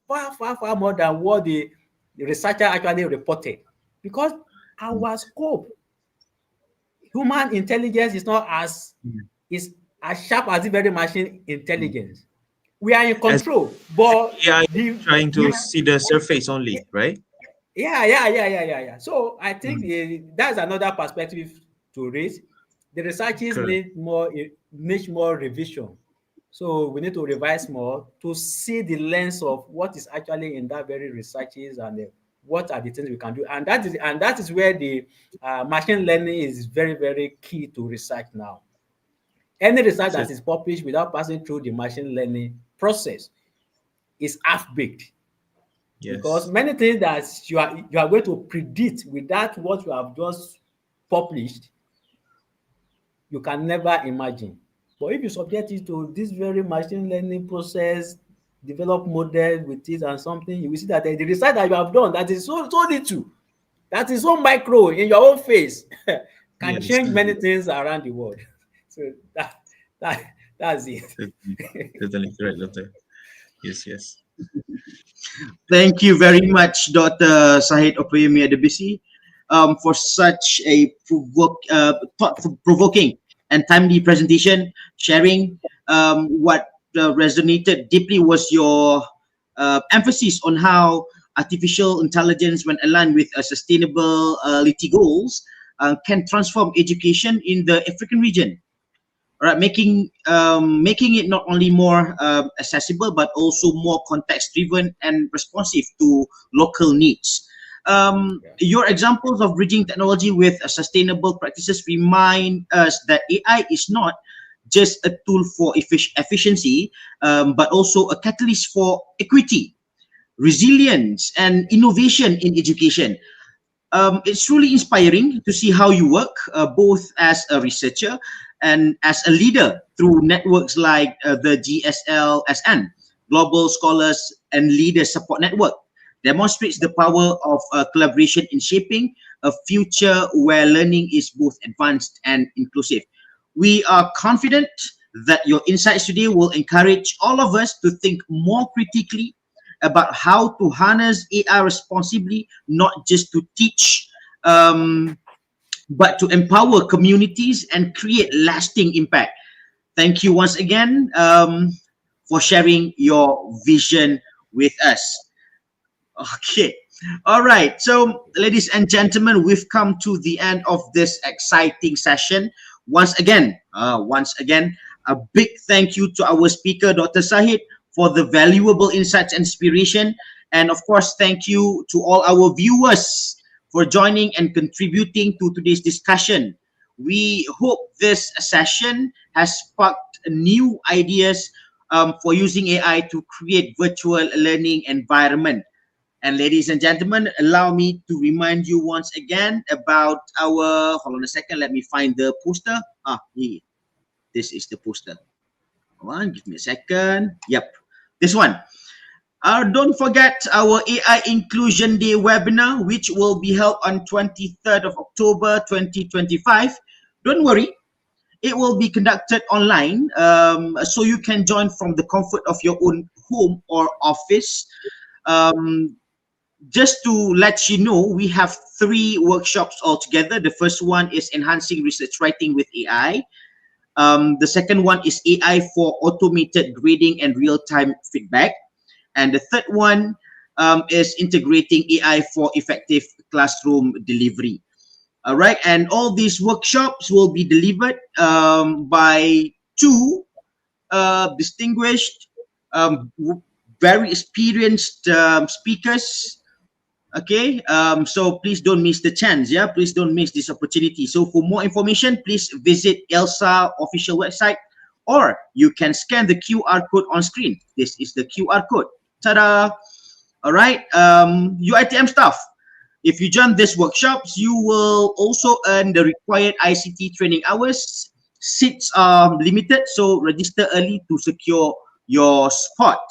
far, far, far more than what the the researcher actually reported, because our scope, human intelligence is not as Mm. is as sharp as the very machine intelligence. We are in As control, but AI the trying we to see the surface only, right? yeah. So I think Mm. that's another perspective to raise. The researchers Correct. need more revision. So we need to revise more to see the lens of what is actually in that very researches, and what are the things we can do. And that is where the machine learning is very, very key to research now. Any research So that is published without passing through the machine learning process is half baked, because yes, many things that you are going to predict without what you have just published, you can never imagine. But if you subject it to this very machine learning process, develop model with it and something, you will see that the research that you have done, that is so little, that is so micro in your own face, can yes, change many things around the world. So that that's it. totally, totally correct, doctor. Yes, yes. Thank you very much, Dr. Sahid Okoyemi Adebisi, for such a thought-provoking and timely presentation. Sharing what resonated deeply was your emphasis on how artificial intelligence, when aligned with sustainability goals, can transform education in the African region, right? Making it not only more accessible but also more context driven and responsive to local needs. Yeah. Your examples of bridging technology with sustainable practices remind us that AI is not just a tool for efficiency, but also a catalyst for equity, resilience, and innovation in education. It's truly inspiring to see how you work, both as a researcher and as a leader, through networks like the GSLSN, Global Scholars and Leaders Support Network. Demonstrates the power of collaboration in shaping a future where learning is both advanced and inclusive. We are confident that your insights today will encourage all of us to think more critically about how to harness AI responsibly, not just to teach, um, but to empower communities and create lasting impact. Thank you once again for sharing your vision with us. Okay. All right. So, ladies and gentlemen, we've come to the end of this exciting session. Once again, a big thank you to our speaker, Dr. Sahid, for the valuable insights and inspiration. And of course, thank you to all our viewers for joining and contributing to today's discussion. We hope this session has sparked new ideas for using AI to create virtual learning environment. And ladies and gentlemen, allow me to remind you once again about our, hold on a second, let me find the poster. Here, this is the poster. Hold on, give me a second. Yep, this one. Don't forget our AI Inclusion Day webinar, which will be held on 23rd of October 2025. Don't worry, it will be conducted online, so you can join from the comfort of your own home or office. Um, just to let you know, we have 3 workshops altogether. The first one is enhancing research writing with AI. The second one is AI for automated grading and real-time feedback. And the third one is integrating AI for effective classroom delivery. All right, and all these workshops will be delivered by 2 distinguished, very experienced speakers. Okay, so please don't miss the chance. Yeah, please don't miss this opportunity. So for more information, please visit ELSA official website, or you can scan the QR code on screen. This is the QR code. Ta-da! All right, UiTM staff, if you join these workshops, you will also earn the required ICT training hours. Seats are limited, so register early to secure your spot.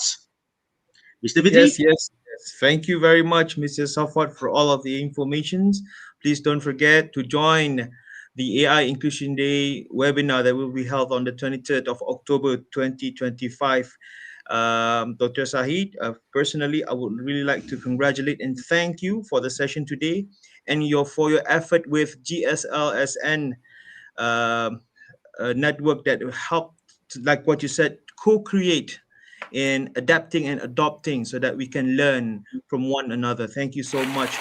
Mr. Fitri? Yes, yes, yes. Thank you very much, Mr. Safwat, for all of the informations. Please don't forget to join the AI Inclusion Day webinar that will be held on the 23rd of October 2025. Dr. Sahid, personally, I would really like to congratulate and thank you for the session today and for your effort with GSLSN network that helped, like what you said, co-create in adapting and adopting so that we can learn from one another. Thank you so much.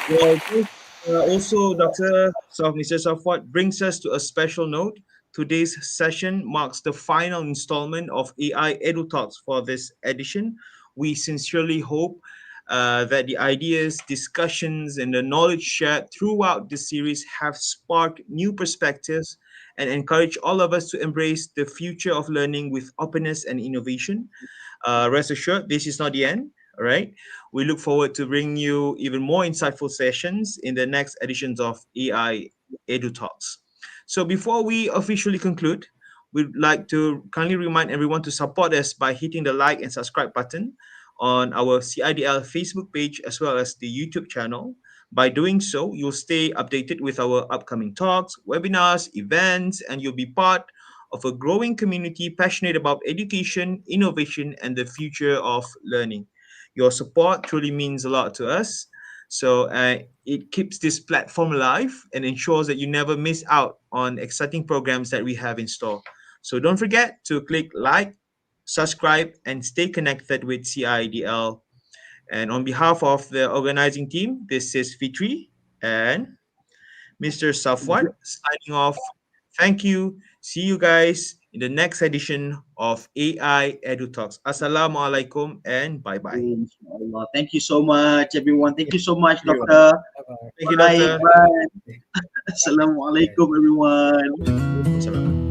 Well, this, also, Mr. Safwat brings us to a special note. Today's session marks the final installment of AI EduTalks for this edition. We sincerely hope that the ideas, discussions, and the knowledge shared throughout this series have sparked new perspectives and encourage all of us to embrace the future of learning with openness and innovation. Rest assured, this is not the end. All right. We look forward to bringing you even more insightful sessions in the next editions of AI Edu Talks. So before we officially conclude, we'd like to kindly remind everyone to support us by hitting the like and subscribe button on our CIDL Facebook page as well as the YouTube channel. By doing so, you'll stay updated with our upcoming talks, webinars, events, and you'll be part of a growing community passionate about education, innovation, and the future of learning. Your support truly means a lot to us. So it keeps this platform alive and ensures that you never miss out on exciting programs that we have in store. So don't forget to click like, subscribe, and stay connected with CIDL. And on behalf of the organizing team, this is Fitri and Mr. Safwat signing off. Thank you. See you guys in the next edition of AI Edu Talks. Assalamualaikum and bye bye. Inshallah. Thank you so much, everyone. Thank you so much, You're Doctor. Bye-bye. Thank you, Bye. Doctor. Bye. Assalamualaikum, everyone. Salam.